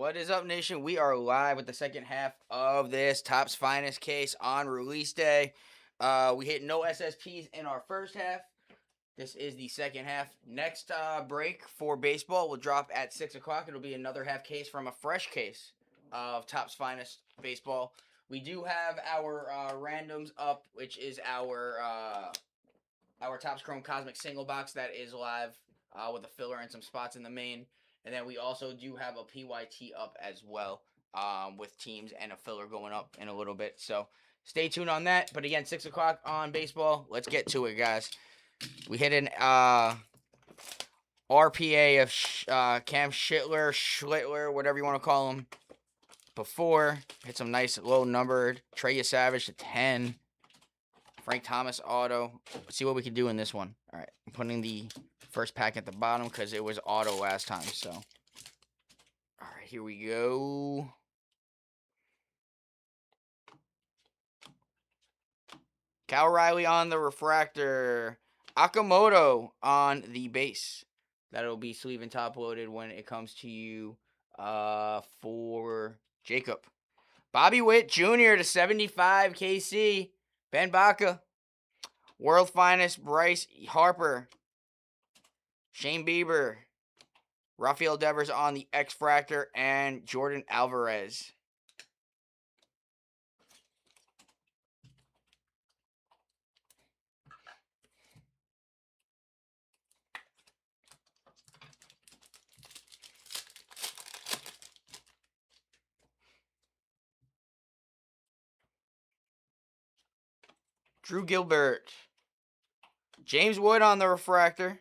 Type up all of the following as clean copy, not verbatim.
What is up, nation? We are live with the second half of this Topps Finest case on release day. We hit no SSPs in our first half. This is the second half. Next break for baseball will drop at 6 o'clock. It'll be another half case from a fresh case of Topps Finest baseball. We do have our randoms up, which is our Topps Chrome Cosmic single box that is live with a filler and some spots in the main. And then we also do have a PYT up as well with teams and a filler going up in a little bit. So stay tuned on that. But again, 6 o'clock on baseball. Let's get to it, guys. We hit an RPA of Cam Schlittler, whatever you want to call him, before. Hit some nice low numbered. Trey Savage to 10. Frank Thomas auto. Let's see what we can do in this one. All right, I'm putting the first pack at the bottom because it was auto last time. So, all right, here we go. Cal Riley on the refractor. Akamoto on the base. That'll be sleeve and top loaded when it comes to you for Jacob. Bobby Witt Jr. to 75 KC. Ben Baca. World Finest Bryce Harper. Shane Bieber. Rafael Devers on the X-Fractor. And Jordan Alvarez. Drew Gilbert. James Wood on the refractor.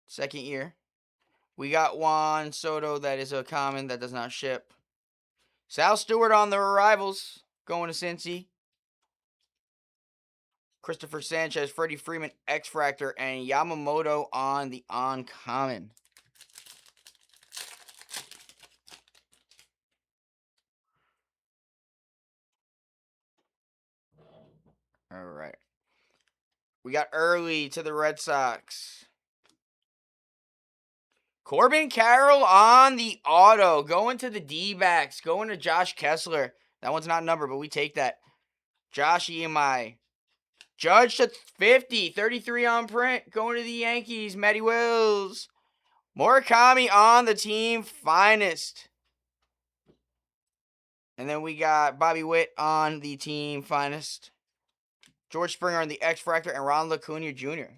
Second year. We got Juan Soto that is a common that does not ship. Sal Stewart on the arrivals. Going to Cincy. Christopher Sanchez, Freddie Freeman, X-Fractor, and Yamamoto on the uncommon. All right. We got early to the Red Sox. Corbin Carroll on the auto. Going to the D-backs. Going to Josh Kessler. That one's not numbered, but we take that. Josh EMI. Judge to 50. 33 on print. Going to the Yankees. Matty Wills. Murakami on the team finest. And then we got Bobby Witt on the team finest. George Springer on the X-Fractor, and Ronald Acuna Jr.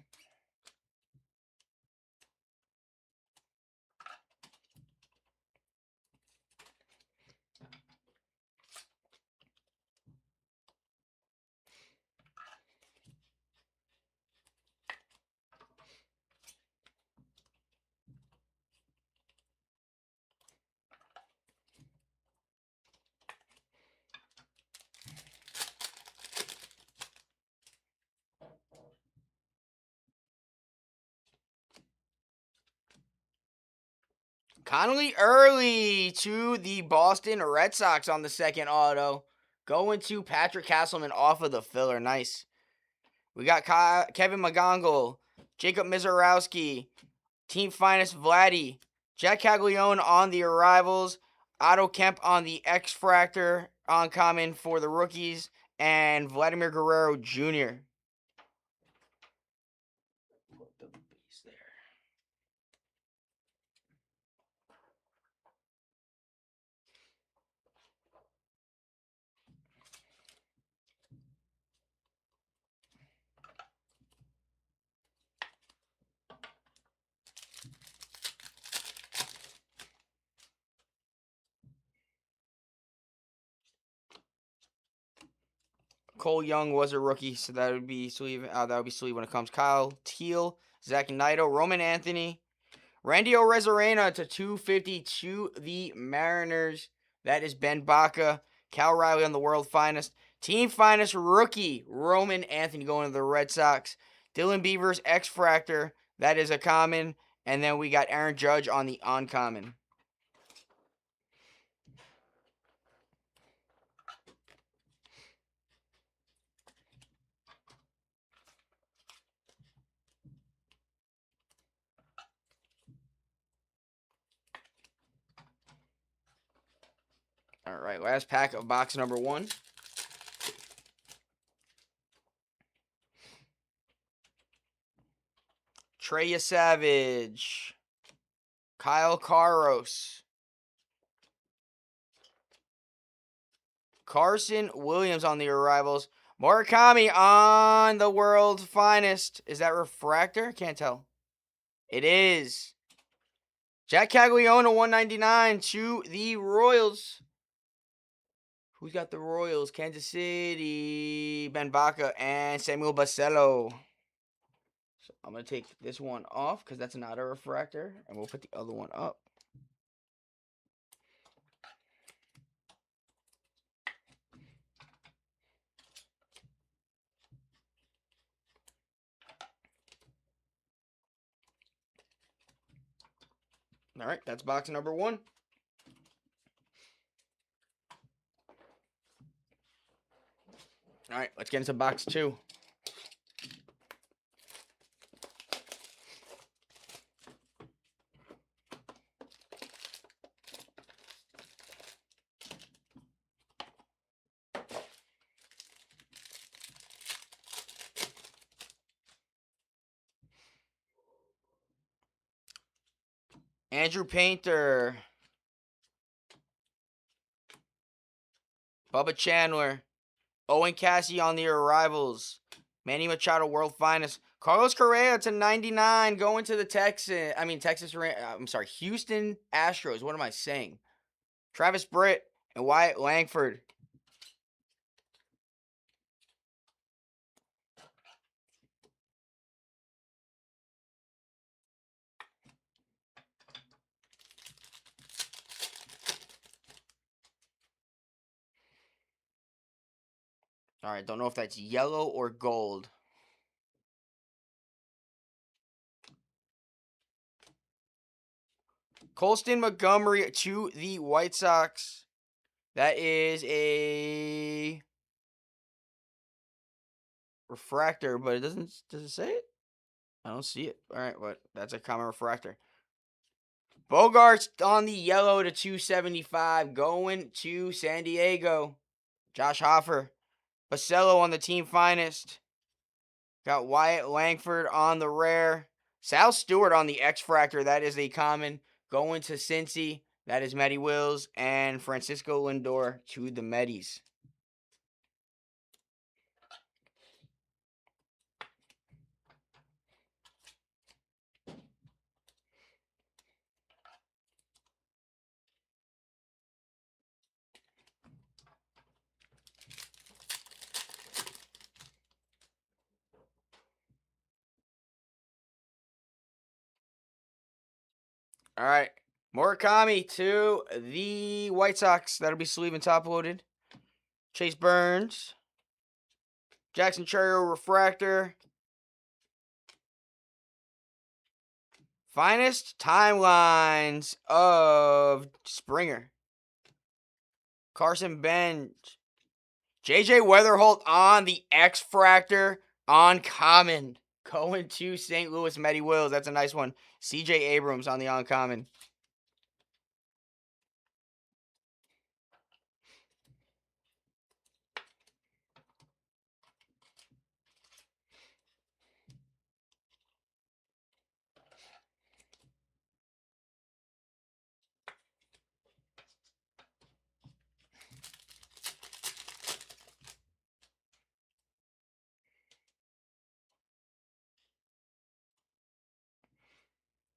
Connolly early to the Boston Red Sox on the second auto. Going to Patrick Castleman off of the filler. Nice. We got Kevin McGonagall, Jacob Mizorowski, team finest Vladdy, Jack Caglione on the arrivals, Otto Kemp on the X-Fractor uncommon for the rookies, and Vladimir Guerrero Jr. Put the base there. Cole Young was a rookie, so that would be sleeve. When it comes. Kyle Teal, Zach Naito, Roman Anthony, Randy Arozarena to 250 to the Mariners. That is Ben Baca. Cal Riley on the world finest. Team finest rookie, Roman Anthony going to the Red Sox. Dylan Beavers, X-Fractor. That is a common. And then we got Aaron Judge on the uncommon. All right, last pack of box number 1. Treya Savage. Kyle Carros. Carson Williams on the arrivals. Murakami on the world's finest. Is that refractor? Can't tell. It is. Jack Caglione, 199 to the Royals. Who's got the Royals? Kansas City, Ben Baca, and Samuel Basello. So I'm going to take this one off because that's not a refractor, and we'll put the other one up. All right, that's box number 1. All right, let's get into box 2. Andrew Painter. Bubba Chandler. Owen Cassidy on the arrivals. Manny Machado, world finest. Carlos Correa to 99 going to the Houston Astros. What am I saying? Travis Britt and Wyatt Langford. All right, don't know if that's yellow or gold. Colston Montgomery to the White Sox. That is a refractor, but it doesn't. Does it say it? I don't see it. All right, but that's a common refractor. Bogarts on the yellow to 275, going to San Diego. Josh Hoffer. Basello on the team finest. Got Wyatt Langford on the rare. Sal Stewart on the X-Fractor. That is a common. Going to Cincy. That is Matty Wills. And Francisco Lindor to the Medis. All right. Murakami to the White Sox. That'll be sleeve and top loaded. Chase Burns. Jackson Chourio refractor. Finest timelines of Springer. Carson Bench. JJ Weatherholt on the X-Fractor on common. Going to St. Louis, Matty Wills. That's a nice one. CJ Abrams on the uncommon.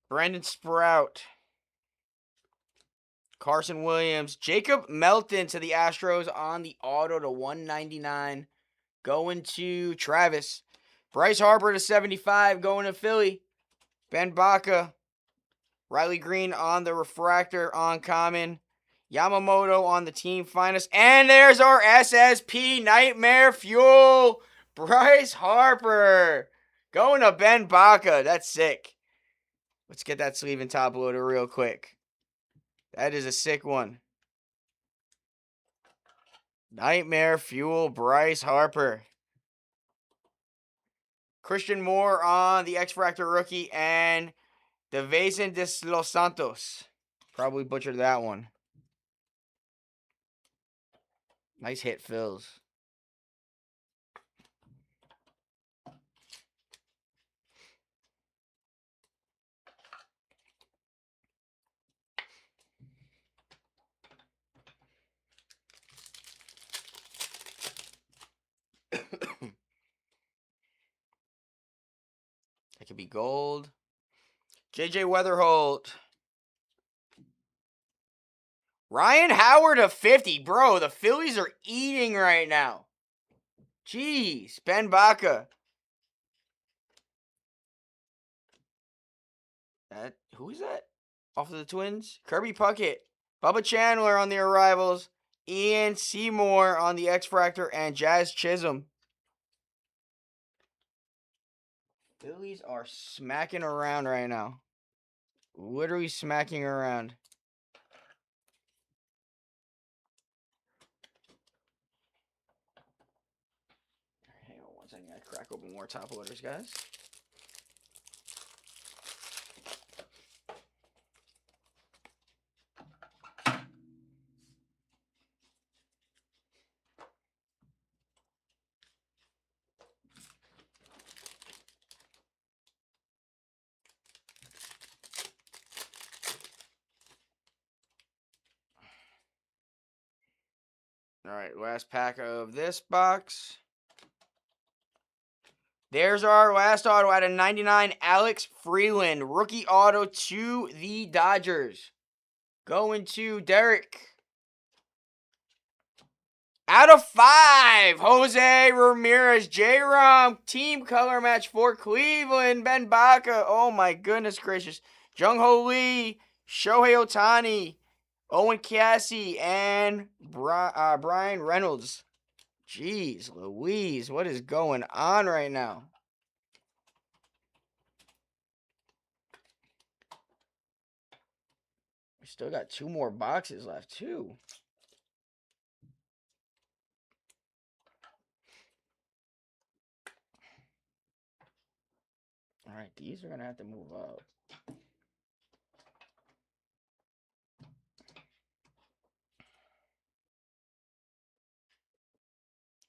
Brandon Sprout. Carson Williams. Jacob Melton to the Astros on the auto to 199. Going to Travis. Bryce Harper to 75. Going to Philly. Ben Baca. Riley Green on the refractor on common. Yamamoto on the team finest. And there's our SSP Nightmare Fuel. Bryce Harper. Going to Ben Baca. That's sick. Let's get that sleeve and top loader real quick. That is a sick one. Nightmare Fuel, Bryce Harper. Christian Moore on the X-Fractor rookie. And Devason de Los Santos. Probably butchered that one. Nice hit, Phils. That could be gold. JJ Weatherholt. Ryan Howard of 50. Bro, the Phillies are eating right now. Jeez. Ben Baca. Who is that? Off of the Twins? Kirby Puckett. Bubba Chandler on the arrivals. Ian Seymour on the X-Fractor. And Jazz Chisholm. Phillies are smacking around right now. Literally smacking around. Hang on one second. I crack open more top loaders, guys. All right, last pack of this box. There's our last auto out of 99, Alex Freeland. Rookie auto to the Dodgers. Going to Derek. Out of 5, Jose Ramirez. J-Rom, team color match for Cleveland. Ben Baca. Oh my goodness gracious. Jung-Ho Lee, Shohei Ohtani, Owen Cassie, and Brian Reynolds. Jeez Louise, what is going on right now? We still got 2 more boxes left, too. All right, these are going to have to move up.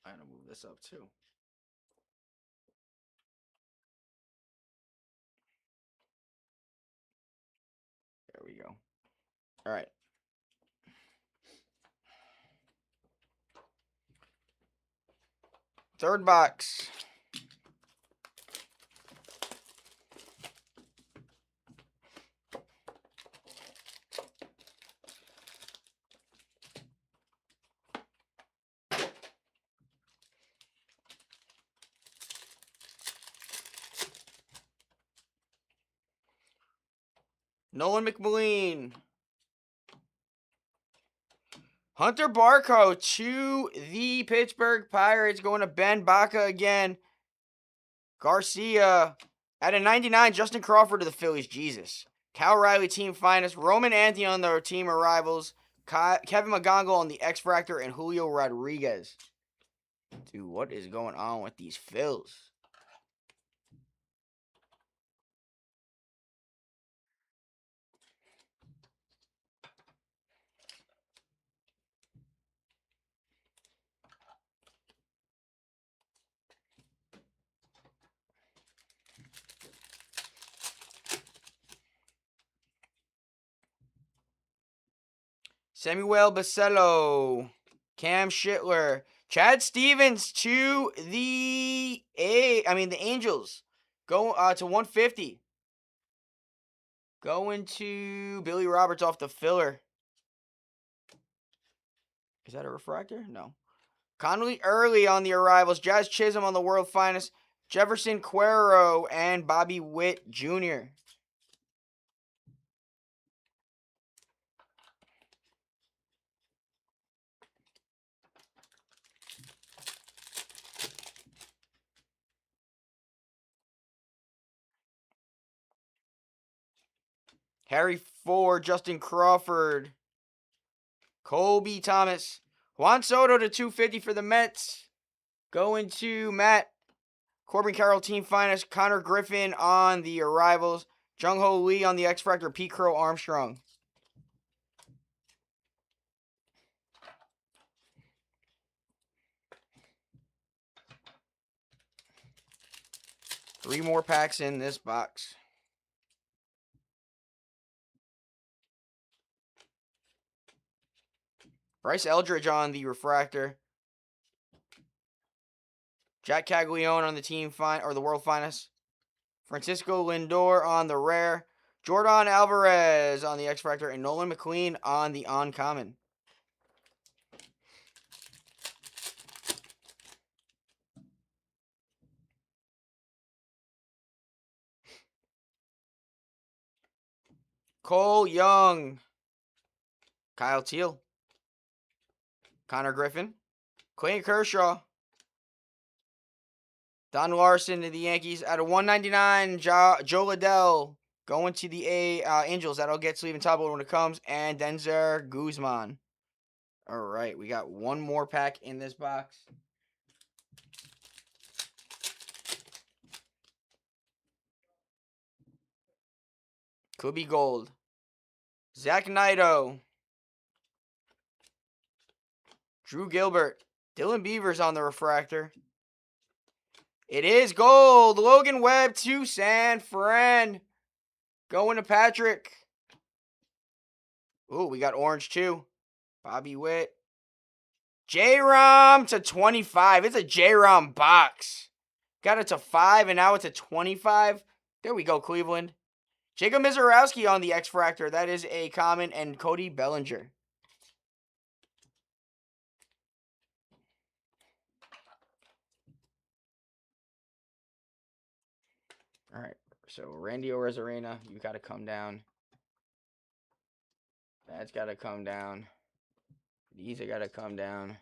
I'm going to move this up, too. There we go. All right. Third box. Nolan McMillan. Hunter Barco to the Pittsburgh Pirates. Going to Ben Baca again. Garcia. At a 99, Justin Crawford to the Phillies. Jesus. Cal Riley, team finest. Roman Anthony on their team arrivals. Kevin McGonagall on the X-Fractor. And Julio Rodriguez. Dude, what is going on with these Phils? Samuel Basello, Cam Schittler, Chad Stevens to the Angels. Go to 150. Going to Billy Roberts off the filler. Is that a refractor? No. Connolly Early on the arrivals. Jazz Chisholm on the world finest. Jefferson Cuero and Bobby Witt Jr. Harry Ford, Justin Crawford, Colby Thomas, Juan Soto to 250 for the Mets. Going to Matt. Corbin Carroll, team finest. Connor Griffin on the arrivals. Jung-Ho Lee on the X-Fractor. Pete Crow Armstrong. 3 more packs in this box. Bryce Eldridge on the refractor. Jack Caglione on the the World Finest. Francisco Lindor on the rare. Jordan Alvarez on the X-Fractor. And Nolan McLean on the uncommon. Cole Young. Kyle Teal. Connor Griffin. Clayton Kershaw. Don Larson to the Yankees out of 199. Joe Liddell going to the Angels. That'll get sleeve and top when it comes. And Denzer Guzman. All right, we got one more pack in this box. Could be gold. Zach Naito. Drew Gilbert. Dylan Beavers on the refractor. It is gold. Logan Webb to San Fran. Going to Patrick. Ooh, we got orange too. Bobby Witt. J-Rom to 25. It's a J-Rom box. Got it to 5, and now it's a 25. There we go, Cleveland. Jacob Mizorowski on the X-Fractor. That is a common, and Cody Bellinger. All right, so Randy Arozarena, you got to come down. That's got to come down. These are got to come down.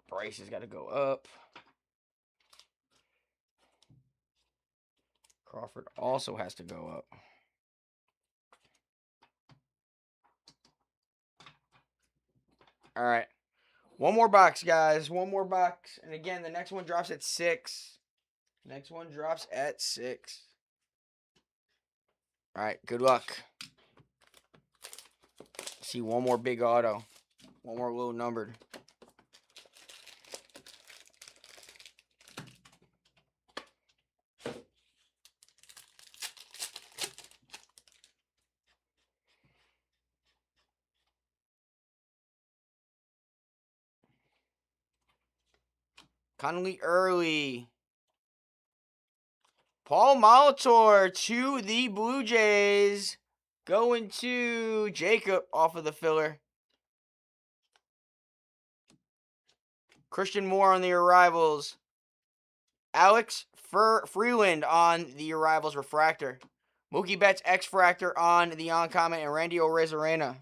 Bryce has got to go up. Crawford also has to go up. All right. One more box, guys. One more box. And again, the next one drops at 6. Next one drops at 6. All right. Good luck. See one more big auto. One more little numbered. Connolly Early. Paul Molitor to the Blue Jays. Going to Jacob off of the filler. Christian Moore on the arrivals. Alex Freeland on the arrivals refractor. Mookie Betts X-Fractor on the uncommon. And Randy Arozarena.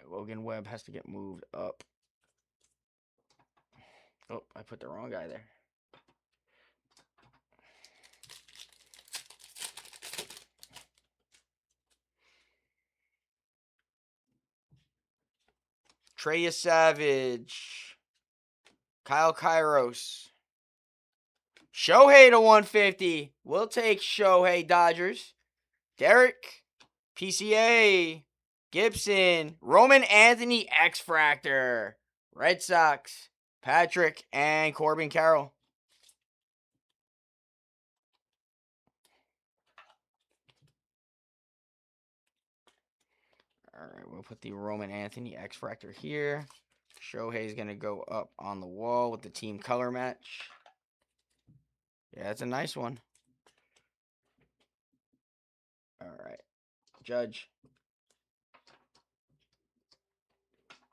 Logan Webb has to get moved up. Oh, I put the wrong guy there. Treya Savage. Kyle Kairos. Shohei to 150. We'll take Shohei, Dodgers. Derek. PCA. Gibson. Roman Anthony X-Fractor. Red Sox. Patrick and Corbin Carroll. All right, we'll put the Roman Anthony X-Fractor here. Shohei's going to go up on the wall with the team color match. Yeah, that's a nice one. All right. Judge.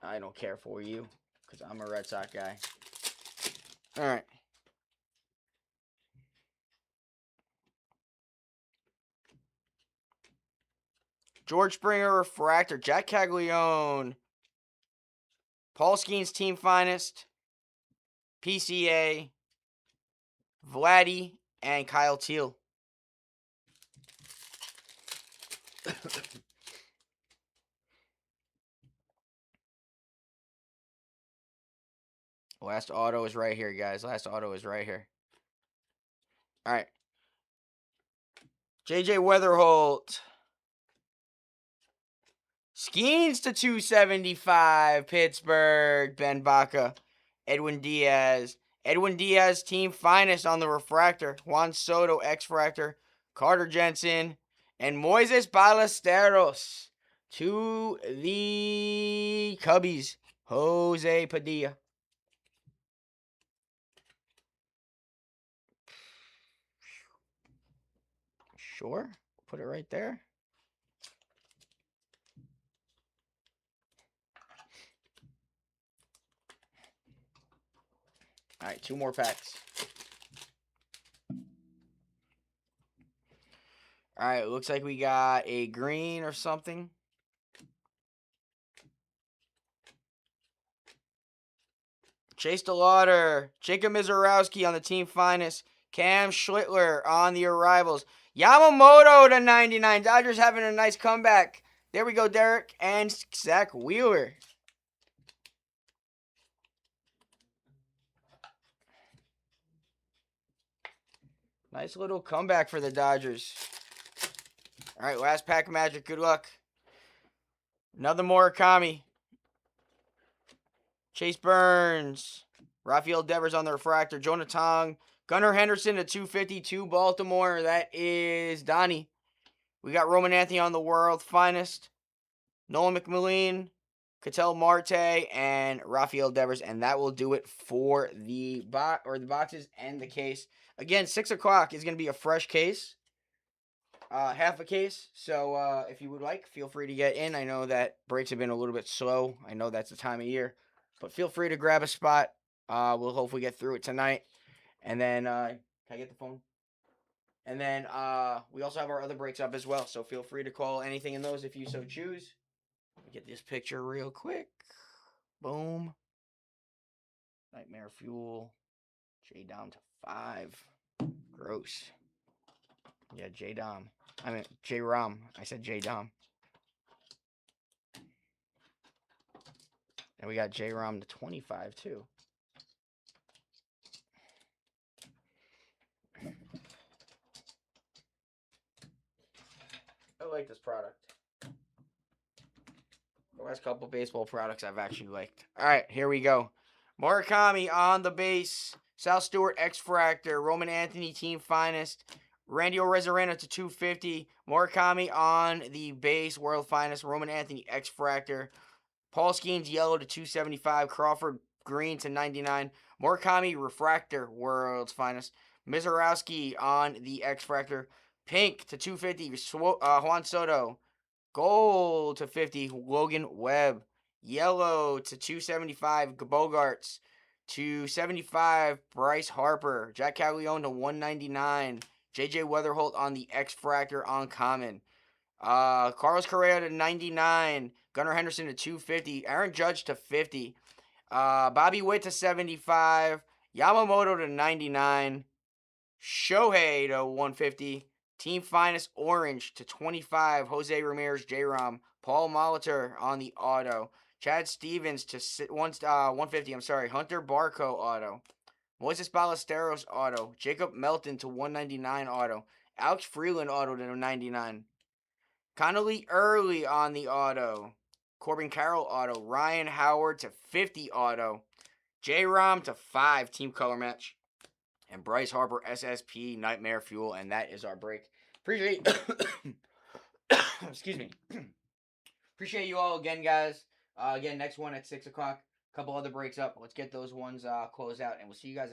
I don't care for you because I'm a Red Sox guy. All right. George Springer refractor. Jack Caglione. Paul Skeens team finest. PCA. Vladdy and Kyle Teal. Last auto is right here, guys. Last auto is right here. All right. JJ Weatherholt. Skeens to 275. Pittsburgh. Ben Baca. Edwin Diaz. Edwin Diaz, team finest on the refractor. Juan Soto, X-Fractor. Carter Jensen. And Moises Ballesteros to the Cubbies. Jose Padilla. Sure. Put it right there. All right, 2 more packs. All right, looks like we got a green or something. Chase DeLauder, Jacob Mizorowski on the team finest, Cam Schlittler on the arrivals, Yamamoto to 99. Dodgers having a nice comeback. There we go, Derek, and Zach Wheeler. Nice little comeback for the Dodgers. All right, last pack of Magic. Good luck. Another Murakami. Chase Burns. Rafael Devers on the refractor. Jonah Tong. Gunnar Henderson to 252. Baltimore. That is Donnie. We got Roman Anthony on the world finest. Nolan McMillan. Ketel Marte. And Rafael Devers. And that will do it for the boxes and the case. Again, 6 o'clock is going to be a fresh case. Half a case. So if you would like, feel free to get in. I know that breaks have been a little bit slow. I know that's the time of year. But feel free to grab a spot. We'll hopefully get through it tonight. And then, can I get the phone? And then we also have our other breaks up as well. So feel free to call anything in those if you so choose. Let me get this picture real quick. Boom. Nightmare Fuel. J down to 5. Gross. Yeah, J Dom. I mean, J Rom. I said J Dom. And we got J Rom to 25 too. I like this product. The last couple baseball products I've actually liked. All right, here we go. Murakami on the base. Sal Stewart, X-Fractor. Roman Anthony, team finest. Randy Arozarena to 250. Murakami on the base, world finest. Roman Anthony, X-Fractor. Paul Skeens, yellow to 275. Crawford, green to 99. Murakami, refractor, world's finest. Mizorowski on the X-Fractor. Pink to 250. Juan Soto. Gold to 50, Logan Webb. Yellow to 275, Bogarts. 275, Bryce Harper. Jack Caglione to 199. JJ Weatherholt on the X-Fractor uncommon. Carlos Correa to 99. Gunnar Henderson to 250. Aaron Judge to 50. Bobby Witt to 75. Yamamoto to 99. Shohei to 150. Team finest orange to 25. Jose Ramirez, J-Rom. Paul Molitor on the auto. Chad Stevens to 150. Hunter Barco auto. Moises Ballesteros auto. Jacob Melton to 199 auto. Alex Freeland auto to 99. Connolly Early on the auto. Corbin Carroll auto. Ryan Howard to 50 auto. J-Rom to 5 team color match. And Bryce Harper, SSP, Nightmare Fuel, and that is our break. Appreciate excuse me. Appreciate you all again, guys. Again, next one at 6 o'clock. A couple other breaks up. Let's get those ones closed out, and we'll see you guys